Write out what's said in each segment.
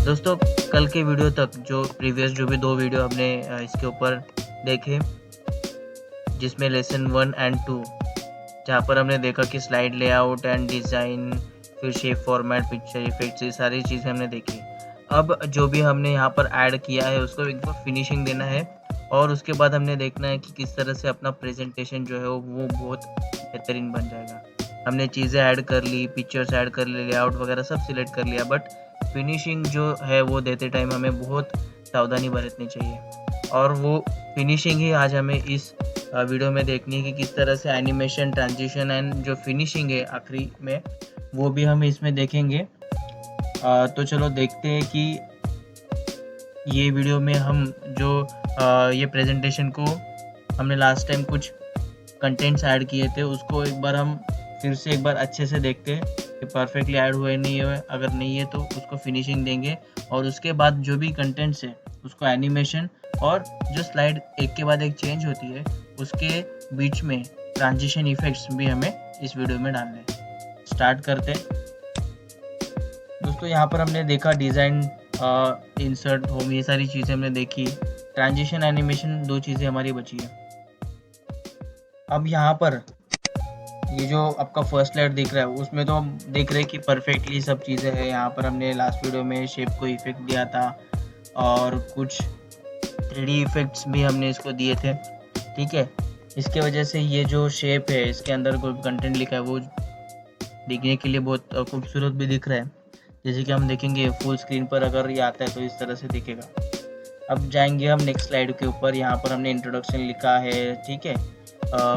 दोस्तों, कल के वीडियो तक जो प्रीवियस जो भी 2 वीडियो हमने इसके ऊपर देखे, जिसमें लेसन 1 एंड 2 जहाँ पर हमने देखा कि स्लाइड लेआउट एंड डिज़ाइन, फिर शेप फॉर्मेट, पिक्चर इफेक्ट्स, ये सारी चीज़ें हमने देखी। अब जो भी हमने यहाँ पर ऐड किया है उसको एक बार फिनिशिंग देना है और उसके बाद हमने देखना है कि किस तरह से अपना प्रेजेंटेशन जो है वो बहुत बेहतरीन बन जाएगा। हमने चीज़ें ऐड कर ली, पिक्चर्स ऐड कर ली, लेआउट वगैरह सब सिलेक्ट कर लिया, बट फिनिशिंग जो है वो देते टाइम हमें बहुत सावधानी बरतनी चाहिए और वो फिनिशिंग ही आज हमें इस वीडियो में देखनी है कि किस तरह से एनिमेशन, ट्रांजिशन एंड जो फिनिशिंग है आखिरी में वो भी हम इसमें देखेंगे। तो चलो देखते हैं कि ये वीडियो में हम जो ये प्रेजेंटेशन को हमने लास्ट टाइम कुछ कंटेंट्स ऐड किए थे उसको एक बार हम फिर से एक बार अच्छे से देखते हैं कि परफेक्टली ऐड हुए नहीं हुए। अगर नहीं है तो उसको फिनिशिंग देंगे और उसके बाद जो भी कंटेंट्स है उसको एनिमेशन और जो स्लाइड एक के बाद एक चेंज होती है उसके बीच में ट्रांजिशन इफेक्ट्स भी हमें इस वीडियो में डालने हैं। स्टार्ट करते हैं। दोस्तों, यहाँ पर हमने देखा डिज़ाइन, इंसर्ट, होम, ये सारी चीज़ें हमने देखी। ट्रांजिशन, एनिमेशन, 2 चीज़ें हमारी बची है। अब यहाँ पर ये जो आपका फर्स्ट स्लाइड दिख रहा है उसमें तो हम देख रहे हैं कि परफेक्टली सब चीज़ें हैं। यहाँ पर हमने लास्ट वीडियो में शेप को इफेक्ट दिया था और कुछ 3D इफेक्ट्स भी हमने इसको दिए थे, ठीक है। इसके वजह से ये जो शेप है इसके अंदर कोई कंटेंट लिखा है वो दिखने के लिए बहुत खूबसूरत भी दिख रहा है। जैसे कि हम देखेंगे फुल स्क्रीन पर अगर ये आता है तो इस तरह से दिखेगा। अब जाएंगे हम नेक्स्ट स्लाइड के ऊपर। यहाँ पर हमने इंट्रोडक्शन लिखा है, ठीक है।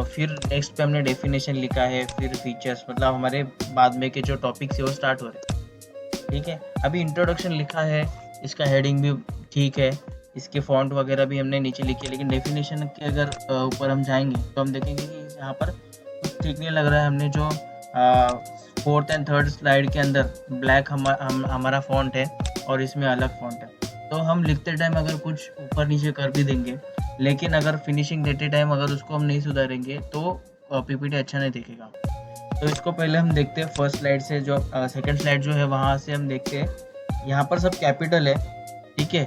फिर नेक्स्ट पे हमने डेफिनेशन लिखा है, फिर फीचर्स, मतलब हमारे बाद में के जो टॉपिक्स है वो स्टार्ट हो रहे हैं, ठीक है। अभी इंट्रोडक्शन लिखा है, इसका हेडिंग भी ठीक है, इसके फॉन्ट वगैरह भी हमने नीचे लिखी है, लेकिन डेफिनेशन के अगर ऊपर हम जाएंगे तो हम देखेंगे कि यहाँ पर कुछ ठीक नहीं लग रहा है। हमने जो 4th एंड 3rd स्लाइड के अंदर ब्लैक हमारा फॉन्ट है और इसमें अलग फॉन्ट है, तो हम लिखते टाइम अगर कुछ ऊपर नीचे कर भी देंगे, लेकिन अगर फिनिशिंग देते टाइम अगर उसको हम नहीं सुधारेंगे तो पीपीटी अच्छा नहीं दिखेगा। तो इसको पहले हम देखते हैं फर्स्ट स्लाइड से। जो सेकंड स्लाइड जो है वहाँ से हम देखते हैं। यहाँ पर सब कैपिटल है, ठीक है।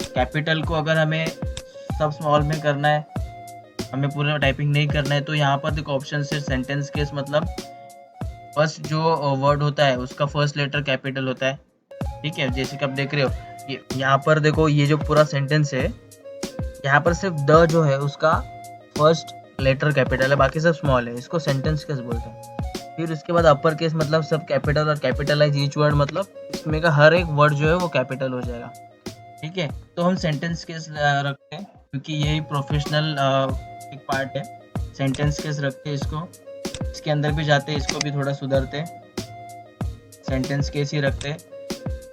कैपिटल को अगर हमें सब स्मॉल में करना है, हमें पूरा टाइपिंग नहीं करना है, तो यहाँ पर देखो ऑप्शन से सेंटेंस केस, मतलब फर्स्ट जो वर्ड होता है उसका फर्स्ट लेटर कैपिटल होता है, ठीक है। जैसे कि आप देख रहे हो यहाँ पर देखो ये जो पूरा सेंटेंस है यहाँ पर सिर्फ द जो है उसका फर्स्ट लेटर कैपिटल है, बाकी सब स्मॉल है। इसको सेंटेंस केस बोलते हैं। फिर उसके बाद अपर केस मतलब सब कैपिटल और कैपिटलाइज ईच वर्ड, मतलब इसमें का हर एक वर्ड जो है वो कैपिटल हो जाएगा, ठीक है। तो हम सेंटेंस केस रखते हैं क्योंकि यही प्रोफेशनल एक पार्ट है। सेंटेंस केस रखते हैं इसको। इसके अंदर भी जाते हैं, इसको भी थोड़ा सुधरते हैं, सेंटेंस केस ही रखते हैं,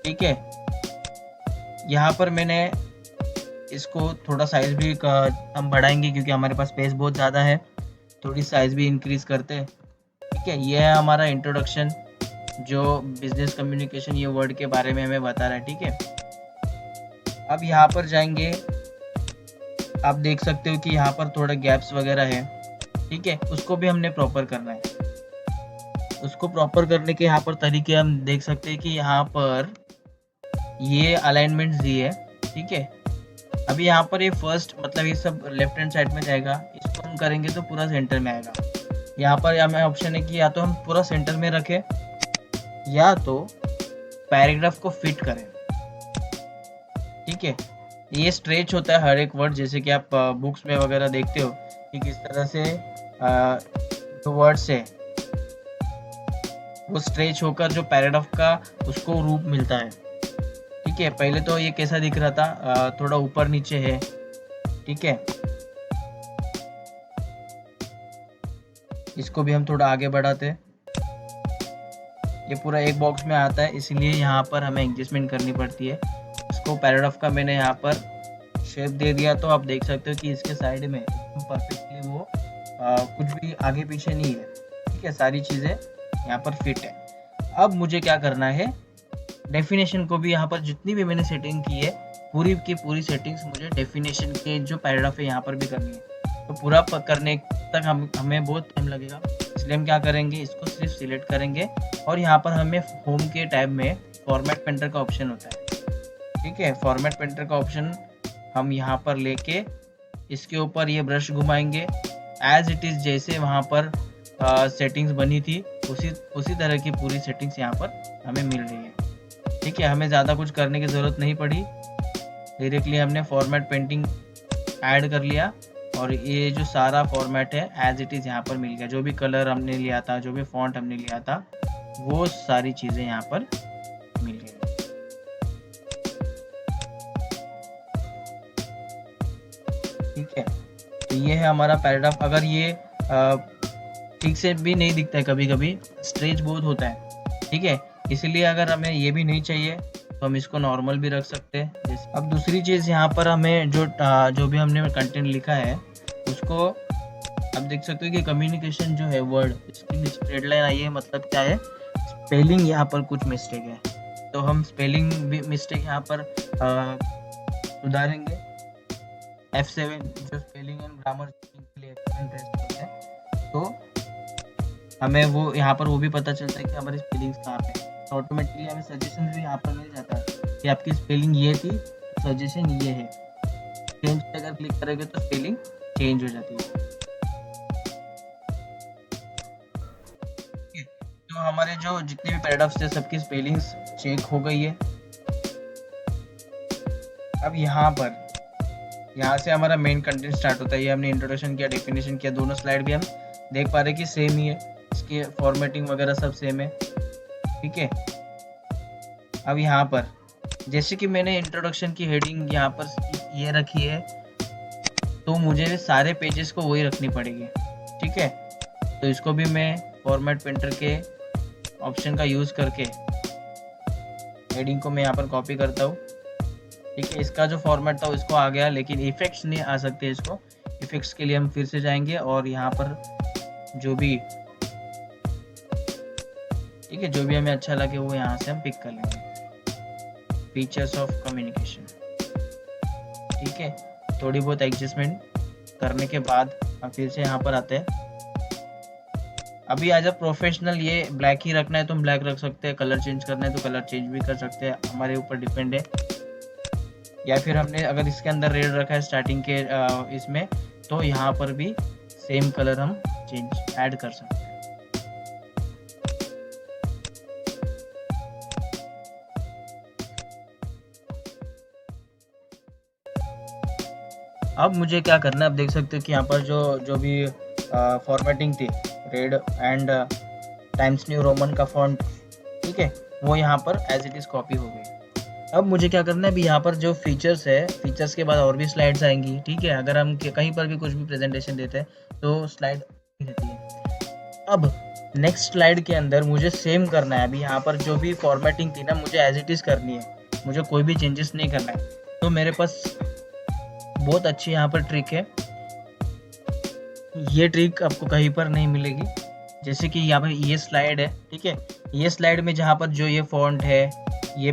ठीक है। यहाँ पर मैंने इसको थोड़ा साइज भी हम बढ़ाएंगे क्योंकि हमारे पास स्पेस बहुत ज़्यादा है, थोड़ी साइज भी इंक्रीज करते हैं, ठीक है। ये है हमारा इंट्रोडक्शन जो बिजनेस कम्युनिकेशन ये वर्ड के बारे में हमें बता रहा है, ठीक है। अब यहाँ पर जाएंगे, आप देख सकते हो कि यहाँ पर थोड़ा गैप्स वगैरह है, ठीक है। उसको भी हमने प्रॉपर करना है। उसको प्रॉपर करने के यहाँ पर तरीके हम देख सकते हैं कि यहाँ पर ये अलाइनमेंट दिए है, ठीक है। अभी यहाँ पर ये फर्स्ट, मतलब ये सब लेफ्ट हैंड साइड में जाएगा, इसको हम करेंगे तो पूरा सेंटर में आएगा। यहाँ पर हमें ऑप्शन है कि या तो हम पूरा सेंटर में रखें या तो पैराग्राफ को फिट करें, ठीक है। ये स्ट्रेच होता है हर एक वर्ड, जैसे कि आप बुक्स में वगैरह देखते हो कि किस तरह से जो वर्ड्स है वो स्ट्रेच होकर जो पैराग्राफ का उसको रूप मिलता है, ठीक है। पहले तो ये कैसा दिख रहा था, थोड़ा ऊपर नीचे है, ठीक है। इसको भी हम थोड़ा आगे बढ़ाते हैं। ये पूरा एक बॉक्स में आता है, इसलिए यहाँ पर हमें एडजस्टमेंट करनी पड़ती है। इसको पैराग्राफ का मैंने यहाँ पर शेप दे दिया, तो आप देख सकते हो कि इसके साइड में परफेक्टली वो कुछ भी आगे पीछे नहीं है, ठीक है। सारी चीज़ें यहाँ पर फिट है। अब मुझे क्या करना है, डेफिनेशन को भी यहाँ पर जितनी भी मैंने सेटिंग की है पूरी की पूरी सेटिंग्स मुझे डेफिनेशन के जो पैराग्राफ है यहाँ पर भी करनी है। तो पूरा करने तक हमें बहुत टाइम लगेगा। इसलिए हम क्या करेंगे, इसको सिर्फ सिलेक्ट करेंगे और यहाँ पर हमें होम के टैब में फॉर्मेट पेंटर का ऑप्शन होता है। ठीक है, फॉर्मेट पेंटर का ऑप्शन हम यहाँ पर लेके इसके ऊपर ये ब्रश घुमाएंगे, एज इट इज़ जैसे वहाँ पर सेटिंग्स बनी थी उसी तरह की पूरी सेटिंग्स यहाँ पर हमें मिल रही है। ठीक है, हमें ज़्यादा कुछ करने की ज़रूरत नहीं पड़ी, डायरेक्टली हमने फॉर्मेट पेंटिंग ऐड कर लिया और ये जो सारा फॉर्मेट है एज इट इज़ यहाँ पर मिल गया। जो भी कलर हमने लिया था, जो भी फॉन्ट हमने लिया था, वो सारी चीज़ें यहाँ पर मिल गई। ठीक है, तो ये है हमारा पैराग्राफ। अगर ये ठीक से भी नहीं दिखता है, कभी कभी स्ट्रेच बहुत होता है। ठीक है, इसलिए अगर हमें ये भी नहीं चाहिए तो हम इसको नॉर्मल भी रख सकते हैं। अब दूसरी चीज़ यहाँ पर हमें जो भी हमने कंटेंट लिखा है उसको अब देख सकते हो कि कम्युनिकेशन जो है वर्ड, इसकी नीचे रेड लाइन आई है, मतलब क्या है, स्पेलिंग यहाँ पर कुछ मिस्टेक है, तो हम स्पेलिंग भी मिस्टेक यहाँ पर सुधारेंगे। F7 जो स्पेलिंग एंड ग्रामर के लिए है, तो हमें वो यहाँ पर वो भी पता चलता है कि हमारी स्पेलिंग्स कहाँ पे है। तो ऑटोमेटिकली हमें सजेशन भी यहाँ पर मिल जाता है कि आपकी स्पेलिंग ये थी, सजेशन ये है। चेंज पे अगर क्लिक करेंगे तो स्पेलिंग चेंज हो जाती है। तो हमारे जो जितने भी पैराग्राफ्स थे सबकी स्पेलिंग्स चेक हो गई है। अब यहाँ से हमारा मेन कंटेंट स्टार्ट होता है। ये हमने इंट्रोडक्शन किया, डेफिनेशन किया, दोनों स्लाइड भी हम देख पा रहे कि सेम ही है, इसके फॉर्मेटिंग वगैरह सब सेम है। ठीक है, अब यहाँ पर जैसे कि मैंने इंट्रोडक्शन की हेडिंग यहाँ पर ये रखी है, तो मुझे सारे पेजेस को वही रखनी पड़ेगी। ठीक है, तो इसको भी मैं फॉर्मेट पेंटर के ऑप्शन का यूज़ करके हेडिंग को मैं यहाँ पर कॉपी करता हूँ। ठीक है, इसका जो फॉर्मेट था उसको आ गया, लेकिन इफेक्ट्स नहीं आ सकते इसको। इफेक्ट्स के लिए हम फिर से जाएंगे और यहाँ पर जो भी ठीक है, जो भी हमें अच्छा लगे वो यहाँ से हम पिक कर लेंगे। Features of communication. ठीक है, थोड़ी बहुत एडजस्टमेंट करने के बाद हम फिर से यहाँ पर आते हैं। अभी एज अ प्रोफेशनल ये ब्लैक ही रखना है तो हम ब्लैक रख सकते हैं, कलर चेंज करना है तो कलर चेंज भी कर सकते हैं, हमारे ऊपर डिपेंड है। या फिर हमने अगर इसके अंदर रेड रखा है स्टार्टिंग के इसमें, तो यहाँ पर भी सेम कलर हम चेंज ऐड कर सकते हैं। अब मुझे क्या करना है, अब देख सकते हो कि यहाँ पर जो भी फॉर्मेटिंग थी, red and times new Roman का फॉन्ट, ठीक है, वो यहाँ पर एज इट इज़ कॉपी हो गई। अब मुझे क्या करना है, अभी यहाँ पर जो फीचर्स है, फीचर्स के बाद और भी स्लाइड्स आएंगी। ठीक है, अगर हम कहीं पर भी कुछ भी प्रेजेंटेशन देते हैं तो स्लाइड रहती है। अब नेक्स्ट स्लाइड के अंदर मुझे सेम करना है। अभी यहाँ पर जो भी फॉर्मेटिंग थी ना, मुझे एज इट इज़ करनी है, मुझे कोई भी चेंजेस नहीं करना है। तो मेरे पास बहुत अच्छी यहाँ पर ट्रिक है। ये ट्रिक आपको कहीं पर नहीं मिलेगी। जैसे कि यहाँ पर ये स्लाइड है, ठीक है, ये स्लाइड में जहाँ पर जो ये फॉन्ट है, ये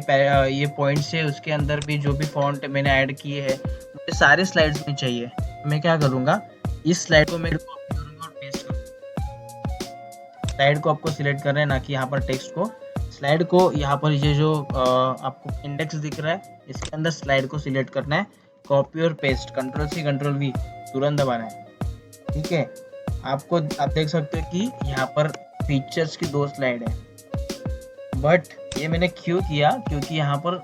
पॉइंट्स है, उसके अंदर भी जो भी फॉन्ट मैंने ऐड किए हैं, मुझे सारे स्लाइड्स में चाहिए। मैं क्या करूँगा, इस स्लाइड को मैं कॉपी करूँगा और पेस्ट करूँगा। स्लाइड को आपको सिलेक्ट करना है, ना कि यहाँ पर टेक्स्ट को। स्लाइड को यहाँ पर ये जो आपको इंडेक्स दिख रहा है, इसके अंदर स्लाइड को सिलेक्ट करना है, कॉपी और पेस्ट, Ctrl+C Ctrl+V तुरंत दबाना है। ठीक है, आप देख सकते हो कि यहाँ पर फीचर्स की 2 स्लाइड है, बट ये मैंने क्यों किया, क्योंकि यहाँ पर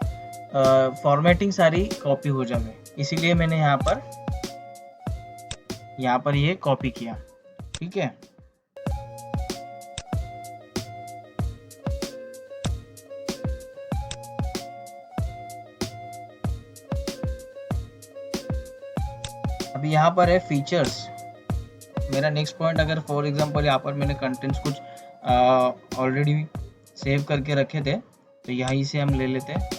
फॉर्मेटिंग सारी कॉपी हो जाए, इसीलिए मैंने यहाँ पर ये कॉपी किया। ठीक है, अभी यहाँ पर है फीचर्स। मेरा नेक्स्ट पॉइंट, अगर फॉर एग्जांपल यहाँ पर मैंने कंटेंट्स कुछ ऑलरेडी सेव करके रखे थे, तो यहीं से हम ले लेते हैं।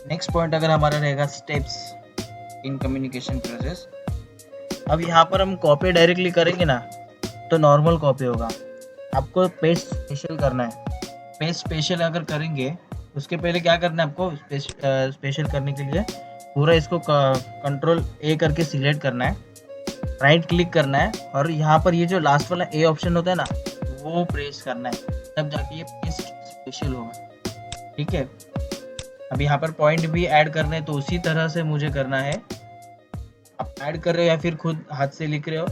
नेक्स्ट पॉइंट अगर हमारा रहेगा स्टेप्स इन कम्युनिकेशन प्रोसेस। अब यहाँ पर हम कॉपी डायरेक्टली करेंगे ना, तो नॉर्मल कॉपी होगा। आपको पेस्ट स्पेशल करना है। पेस्ट स्पेशल अगर करेंगे, उसके पहले क्या करना है आपको, स्पेशल करने के लिए पूरा इसको कंट्रोल ए करके सिलेक्ट करना है, राइट क्लिक करना है और यहाँ पर ये जो लास्ट वाला ए ऑप्शन होता है ना वो प्रेस करना है, तब जाके ये पेस्ट स्पेशल होगा। ठीक है, अब यहाँ पर पॉइंट भी ऐड करने हैं तो उसी तरह से मुझे करना है। आप ऐड कर रहे हो या फिर खुद हाथ से लिख रहे हो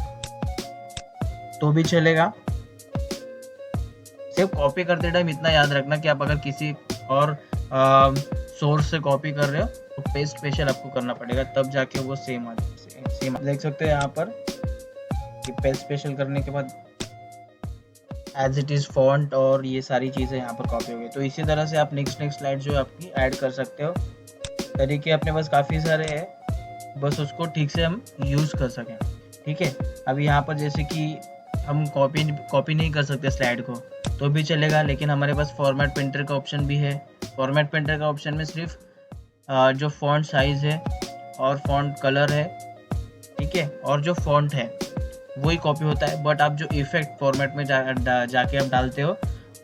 तो भी चलेगा। सिर्फ कॉपी करते टाइम इतना याद रखना कि आप अगर किसी और सोर्स से कॉपी कर रहे हो तो पेस्ट स्पेशल आपको करना पड़ेगा, तब जाके वो सेम देख सकते हो यहाँ पर कि पेस्ट स्पेशल करने के बाद एज इट इज फॉन्ट और ये सारी चीज़ें यहाँ पर कॉपी हो गई। तो इसी तरह से आप नेक्स्ट स्लाइड जो आपकी ऐड कर सकते हो। तरीके अपने पास काफ़ी सारे हैं, बस उसको ठीक से हम यूज़ कर सकें। ठीक है, अब यहाँ पर जैसे कि हम कॉपी नहीं कर सकते स्लाइड को तो भी चलेगा, लेकिन हमारे पास फॉर्मेट प्रिंटर का ऑप्शन भी है। फॉर्मेट प्रिंटर का ऑप्शन में सिर्फ जो फॉन्ट साइज़ है और फॉन्ट कलर है, ठीक है, और जो फॉन्ट है वही कॉपी होता है। बट आप जो इफेक्ट फॉर्मेट में जाके आप डालते हो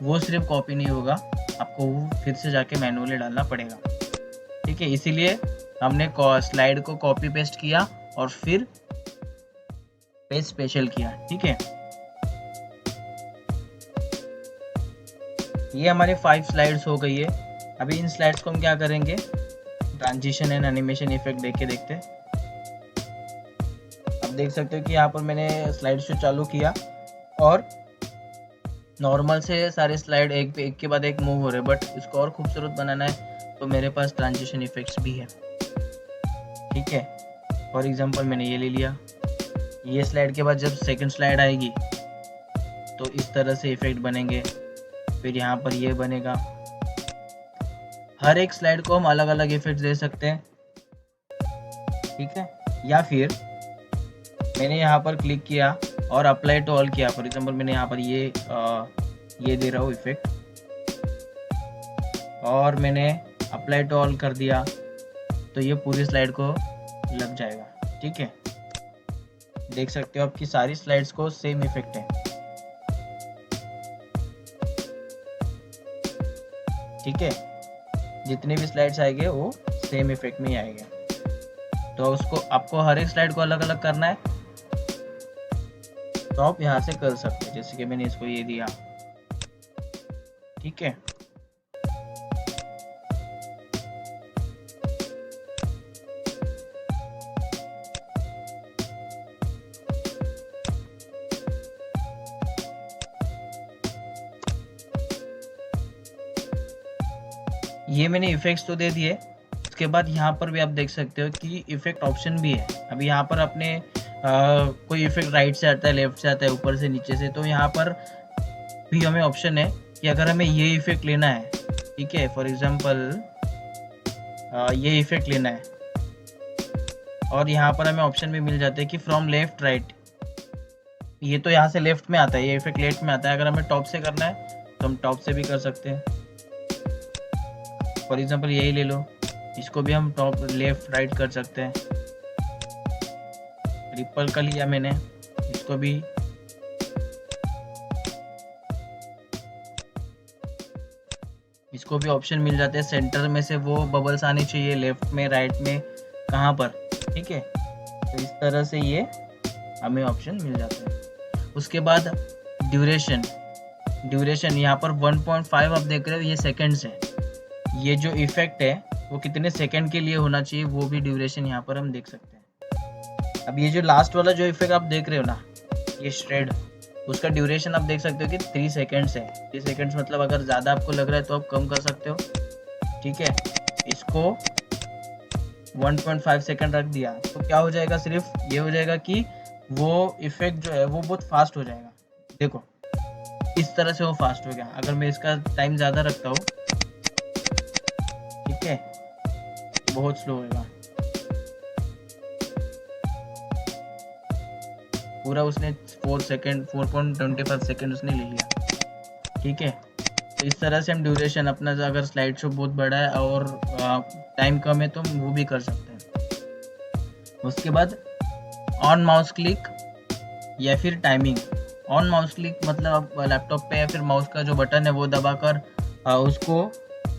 वो सिर्फ कॉपी नहीं होगा, आपको वो फिर से जाके मैनुअली डालना पड़ेगा। ठीक है, इसीलिए हमने स्लाइड को कॉपी पेस्ट किया और फिर पेस्ट स्पेशल किया। ठीक है, ये हमारे 5 स्लाइड्स हो गई है। अभी इन स्लाइड्स को हम क्या करेंगे, ट्रांजिशन एंड एनिमेशन इफेक्ट देख के देखते हैं। आप देख सकते हो कि यहाँ पर मैंने स्लाइड शो चालू किया और नॉर्मल से सारे स्लाइड एक के बाद एक मूव हो रहे हैं, बट इसको और खूबसूरत बनाना है तो मेरे पास ट्रांजिशन इफेक्ट्स भी है। ठीक है, फॉर एग्जांपल मैंने ये ले लिया। ये स्लाइड के बाद जब सेकंड स्लाइड आएगी तो इस तरह से इफेक्ट बनेंगे, फिर यहाँ पर ये बनेगा। हर एक स्लाइड को हम अलग अलग इफेक्ट दे सकते हैं। ठीक है, या फिर मैंने यहाँ पर क्लिक किया और अप्लाई टू ऑल किया। फॉर एग्जांपल मैंने यहाँ पर ये दे रहा हूँ इफेक्ट और मैंने अप्लाई टू ऑल कर दिया तो ये पूरी स्लाइड को लग जाएगा। ठीक है, देख सकते हो आपकी सारी स्लाइड्स को सेम इफेक्ट है। ठीक है, जितने भी स्लाइड्स आएंगे वो सेम इफेक्ट में ही आएंगे। तो उसको आपको हर एक स्लाइड को अलग अलग करना है तो आप यहाँ से कर सकते हैं, जैसे कि मैंने इसको ये दिया। ठीक है, ये मैंने इफेक्ट्स तो दे दिए। उसके बाद यहाँ पर भी आप देख सकते हो कि इफेक्ट ऑप्शन भी है। अभी यहाँ पर अपने कोई इफेक्ट राइट से आता है, लेफ्ट से आता है, ऊपर से, नीचे से, तो यहाँ पर भी हमें ऑप्शन है कि अगर हमें ये इफेक्ट लेना है, ठीक है, फॉर एग्जांपल ये इफेक्ट लेना है और यहाँ पर हमें ऑप्शन भी मिल जाते हैं कि फ्रॉम लेफ्ट राइट। ये तो यहाँ से लेफ्ट में आता है, ये इफेक्ट लेफ्ट में आता है। अगर हमें टॉप से करना है तो हम टॉप से भी कर सकते हैं। फॉर एग्जांपल यही ले लो, इसको भी हम टॉप लेफ्ट राइट कर सकते हैं। रिपल का लिया मैंने, इसको भी ऑप्शन मिल जाते हैं। सेंटर में से वो बबल्स आने चाहिए, लेफ्ट में, राइट में, कहाँ पर। ठीक है, तो इस तरह से ये हमें ऑप्शन मिल जाते हैं। उसके बाद ड्यूरेशन यहाँ पर 1.5 आप देख रहे हो, ये सेकंड्स है। ये जो इफेक्ट है वो कितने सेकंड के लिए होना चाहिए वो भी ड्यूरेशन यहाँ पर हम देख सकते हैं। अब ये जो लास्ट वाला जो इफेक्ट आप देख रहे हो ना, ये श्रेड, उसका ड्यूरेशन आप देख सकते हो कि 3 सेकेंड्स है। 3 सेकेंड्स मतलब अगर ज़्यादा आपको लग रहा है तो आप कम कर सकते हो। ठीक है, इसको 1.5 सेकेंड रख दिया तो क्या हो जाएगा, सिर्फ ये हो जाएगा कि वो इफेक्ट जो है वो बहुत फास्ट हो जाएगा। देखो इस तरह से वो फास्ट हो गया। अगर मैं इसका टाइम ज़्यादा रखता हूँ, ठीक है, बहुत स्लो होगा। पूरा उसने 4.25 सेकेंड उसने ले लिया। ठीक है, तो इस तरह से हम ड्यूरेशन अपना, अगर स्लाइड शो बहुत बड़ा है और टाइम कम है तो हम वो भी कर सकते हैं। उसके बाद ऑन माउस क्लिक या फिर टाइमिंग। ऑन माउस क्लिक मतलब आप लैपटॉप पे या फिर माउस का जो बटन है वो दबाकर उसको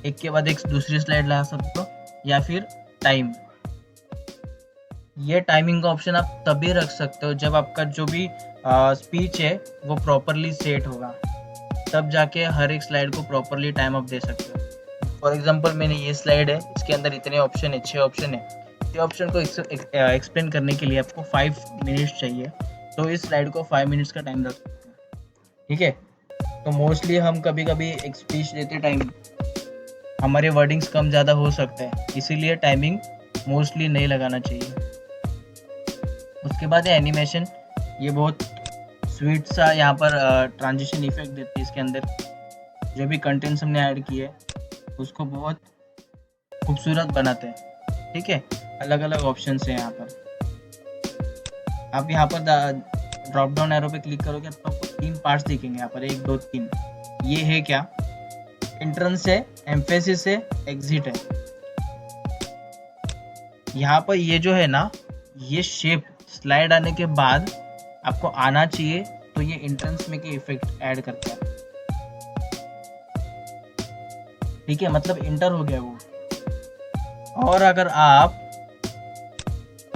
एक के बाद एक दूसरी स्लाइड ला सकते हो, या फिर टाइम ये टाइमिंग का ऑप्शन आप तभी रख सकते हो जब आपका जो भी स्पीच है वो प्रॉपरली सेट होगा, तब जाके हर एक स्लाइड को प्रॉपरली टाइम अप दे सकते हो। फॉर एग्जांपल मैंने ये स्लाइड है, इसके अंदर इतने ऑप्शन है, 6 ऑप्शन है। ये ऑप्शन को एक्सप्लेन करने के लिए आपको 5 मिनट्स चाहिए, तो इस स्लाइड को 5 मिनट्स का टाइम रख सकते हैं। ठीक है, तो मोस्टली हम कभी कभी एक स्पीच देते टाइम हमारे वर्डिंग्स कम ज़्यादा हो सकते हैं, इसीलिए टाइमिंग मोस्टली नहीं लगाना चाहिए। उसके बाद है एनिमेशन। ये बहुत स्वीट सा यहाँ पर ट्रांजिशन इफेक्ट देते हैं इसके अंदर। जो भी कंटेंट्स हमने ऐड किए उसको बहुत खूबसूरत बनाते हैं। ठीक है, अलग अलग ऑप्शन है यहाँ पर। आप यहाँ पर ड्रॉप डाउन एरो पे क्लिक करोगे तो आपको 3 पार्ट्स दिखेंगे यहाँ पर, 1 2 3। ये है क्या, एंट्रेंस है, एम्फेसिस है, एग्जिट है। यहाँ पर ये जो है ना, ये शेप स्लाइड आने के बाद आपको आना चाहिए, तो ये एंट्रेंस में के इफेक्ट ऐड करता है। ठीक है, मतलब इंटर हो गया वो। और अगर आप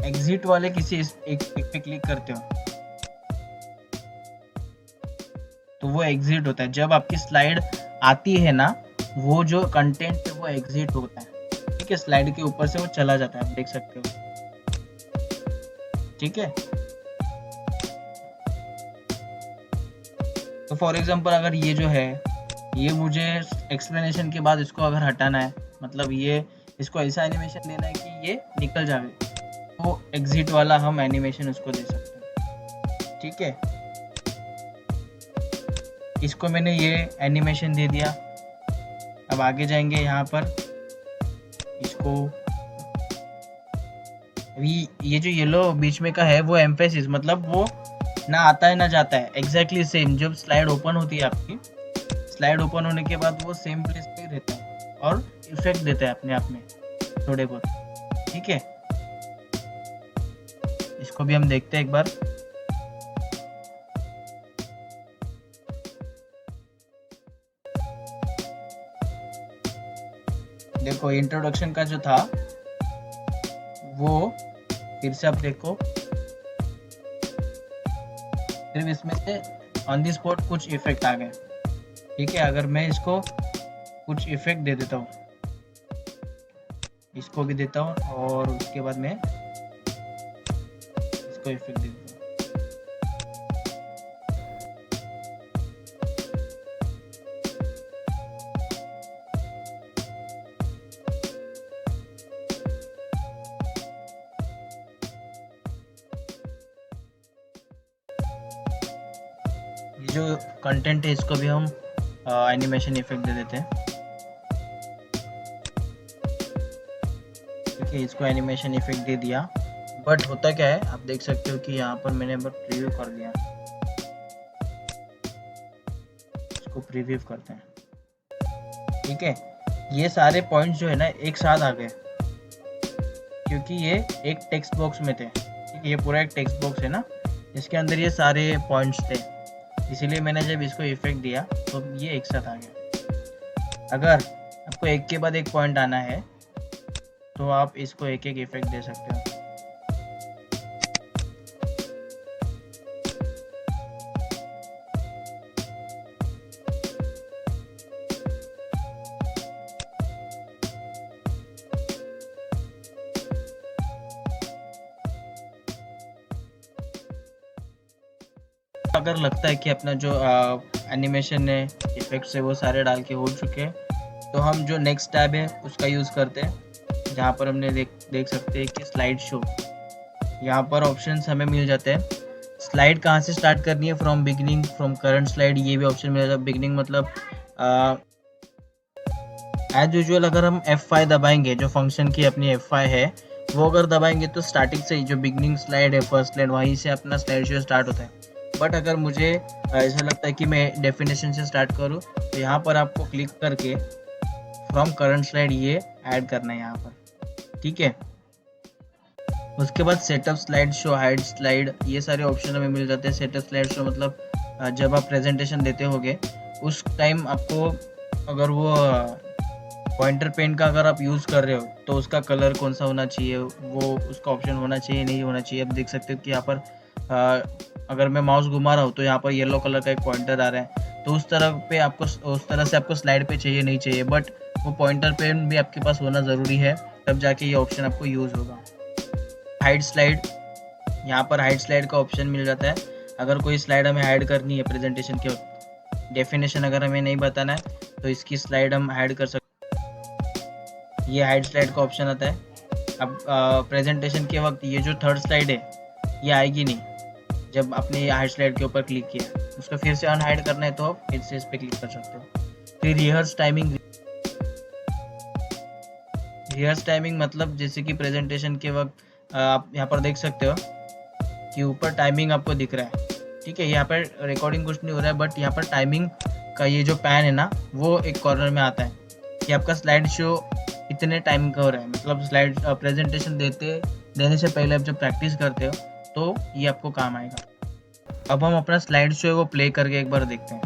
एग्जिट वाले किसी एक पे क्लिक करते हो तो वो एग्जिट होता है। जब आपकी स्लाइड आती है ना, वो जो कंटेंट है वो एग्जिट होता है। ठीक है, स्लाइड के ऊपर से वो चला जाता है, आप देख सकते हो। ठीक है, तो फॉर एग्जांपल अगर ये जो है, ये मुझे एक्सप्लेनेशन के बाद इसको अगर हटाना है, मतलब ये इसको ऐसा एनिमेशन देना है कि ये निकल जाए, तो एग्जिट वाला हम एनिमेशन उसको दे सकते हैं। ठीक है, इसको मैंने ये एनिमेशन दे दिया। अब आगे जाएंगे यहाँ पर, इसको अभी ये जो येलो बीच में का है वो एम्फेसिस, मतलब वो ना आता है ना जाता है, एग्जैक्टली सेम। जब स्लाइड ओपन होती है आपकी, स्लाइड ओपन होने के बाद वो सेम प्लेस पे रहता है और इफेक्ट देता है अपने आप में थोड़े बहुत। ठीक है, इसको भी हम देखते हैं एक बार। देखो इंट्रोडक्शन का जो था वो फिर से आप देखो, सिर्फ इसमें से ऑन दी स्पॉट कुछ इफेक्ट आ गए। ठीक है, अगर मैं इसको कुछ इफेक्ट दे देता हूँ, इसको भी देता हूँ और उसके बाद मैं इसको इफेक्ट दे देता हूँ। ये जो कंटेंट है इसको भी हम एनिमेशन इफेक्ट दे देते हैं। ठीक है, इसको एनिमेशन इफेक्ट दे दिया, बट होता क्या है आप देख सकते हो कि यहाँ पर मैंने बस प्रीव्यू कर दिया। इसको प्रीव्यू करते हैं। ठीक है, ये सारे पॉइंट्स जो है ना एक साथ आ गए, क्योंकि ये एक टेक्स्ट बॉक्स में थे। ठीक है, ये पूरा एक टेक्स्ट बॉक्स है ना, इसके अंदर ये सारे पॉइंट्स थे, इसीलिए मैंने जब इसको इफेक्ट दिया तो ये एक साथ आ गया। अगर आपको एक के बाद एक पॉइंट आना है तो आप इसको एक एक इफेक्ट दे सकते हो। अगर लगता है कि अपना जो एनिमेशन है, इफेक्ट्स है, वो सारे डाल के हो चुके हैं, तो हम जो नेक्स्ट टैब है उसका यूज़ करते हैं, जहाँ पर हमने देख सकते हैं कि स्लाइड शो। यहाँ पर ऑप्शंस हमें मिल जाते हैं। स्लाइड कहाँ से स्टार्ट करनी है, from beginning, from current slide, ये भी ऑप्शन मिल जाता है। बिगिनिंग मतलब एज यूजुअल अगर हम F5 दबाएंगे, जो फंक्शन की अपनी F5 है वो अगर दबाएंगे तो स्टार्टिंग से ही जो बिगिनिंग स्लाइड है, फर्स्ट स्लाइड, वहीं से अपना स्लाइड शो स्टार्ट होता है। बट अगर मुझे ऐसा लगता है कि मैं डेफिनेशन से स्टार्ट करूँ, तो यहाँ पर आपको क्लिक करके फ्रॉम करंट स्लाइड ये ऐड करना है यहाँ पर। ठीक है, उसके बाद setup slide show, hide slide, ये सारे ऑप्शन हमें मिल जाते हैं। सेटअप स्लाइड शो मतलब जब आप प्रेजेंटेशन देते होगे उस टाइम आपको अगर वो पॉइंटर पेन का अगर आप यूज़ कर रहे हो तो उसका कलर कौन सा होना चाहिए, वो उसका ऑप्शन होना चाहिए नहीं होना चाहिए। अब देख सकते हो कि यहाँ पर अगर मैं माउस घुमा रहा हूँ तो यहाँ पर येलो कलर का एक पॉइंटर आ रहा है, तो उस तरह से आपको स्लाइड पे चाहिए नहीं चाहिए, बट वो पॉइंटर पेन भी आपके पास होना ज़रूरी है, तब जाके ये ऑप्शन आपको यूज़ होगा। हाइड स्लाइड, यहाँ पर हाइड स्लाइड का ऑप्शन मिल जाता है। अगर कोई स्लाइड हमें हाइड करनी है प्रेजेंटेशन के वक्त, डेफिनेशन अगर हमें नहीं बताना है तो इसकी स्लाइड हम हाइड कर सकते, ये हाइड स्लाइड का ऑप्शन आता है। अब प्रेजेंटेशन के वक्त ये जो थर्ड स्लाइड है ये आएगी नहीं, जब आपने ये हाइड स्लाइड के ऊपर क्लिक किया, उसको फिर से अनहाइड करना है तो आप फिर से इस पर क्लिक कर सकते हो। फिर रिहर्स टाइमिंग, रिहर्स टाइमिंग मतलब जैसे कि प्रेजेंटेशन के वक्त आप यहाँ पर देख सकते हो कि ऊपर टाइमिंग आपको दिख रहा है, ठीक है। यहाँ पर रिकॉर्डिंग कुछ नहीं हो रहा है, बट यहाँ पर टाइमिंग का ये जो पैन है ना वो एक कॉर्नर में आता है कि आपका स्लाइड शो इतने टाइम का हो रहा है। मतलब स्लाइड प्रेजेंटेशन देने से पहले आप जब प्रैक्टिस करते हो तो ये आपको काम आएगा। अब हम अपना स्लाइड शो है वो प्ले करके एक बार देखते हैं।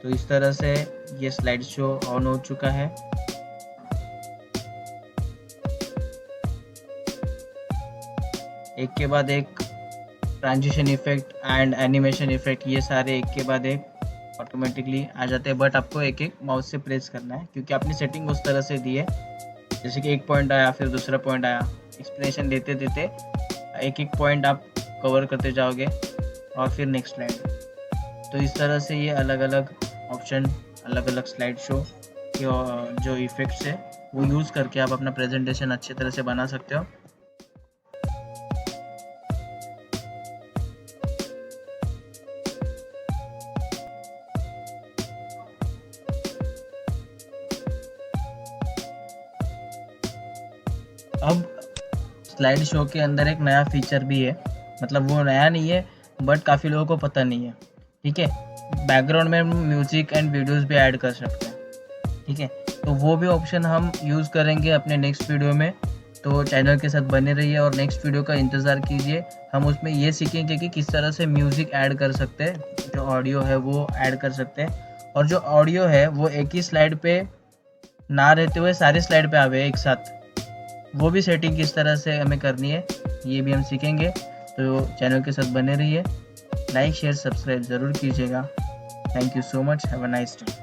तो इस तरह से ये स्लाइड शो ऑन हो चुका है। एक के बाद एक transition effect and animation effect, ये सारे एक के बाद एक ऑटोमेटिकली आ जाते हैं, बट आपको एक एक माउस से प्रेस करना है क्योंकि आपने सेटिंग उस तरह से दी है। जैसे कि एक पॉइंट आया फिर दूसरा पॉइंट आया, एक्सप्लेनेशन देते देते एक एक पॉइंट आप कवर करते जाओगे और फिर नेक्स्ट स्लाइड। तो इस तरह से ये अलग अलग ऑप्शन, अलग अलग स्लाइड शो के जो इफेक्ट्स है वो यूज़ करके आप अपना प्रेजेंटेशन अच्छी तरह से बना सकते हो। अब स्लाइड शो के अंदर एक नया फीचर भी है, मतलब वो नया नहीं है बट काफ़ी लोगों को पता नहीं है, ठीक है। बैकग्राउंड में म्यूजिक एंड वीडियोस भी ऐड कर सकते हैं, ठीक है। तो वो भी ऑप्शन हम यूज़ करेंगे अपने नेक्स्ट वीडियो में, तो चैनल के साथ बने रहिए और नेक्स्ट वीडियो का इंतज़ार कीजिए। हम उसमें ये सीखेंगे कि किस तरह से म्यूज़िक ऐड कर सकते हैं, जो ऑडियो है वो ऐड कर सकते हैं, और जो ऑडियो है वो एक ही स्लाइड पे ना रहते हुए सारे स्लाइड पे आवे एक साथ, वो भी सेटिंग किस तरह से हमें करनी है ये भी हम सीखेंगे। तो चैनल के साथ बने रहिए, लाइक शेयर सब्सक्राइब ज़रूर कीजिएगा। Thank you so much, have a nice day.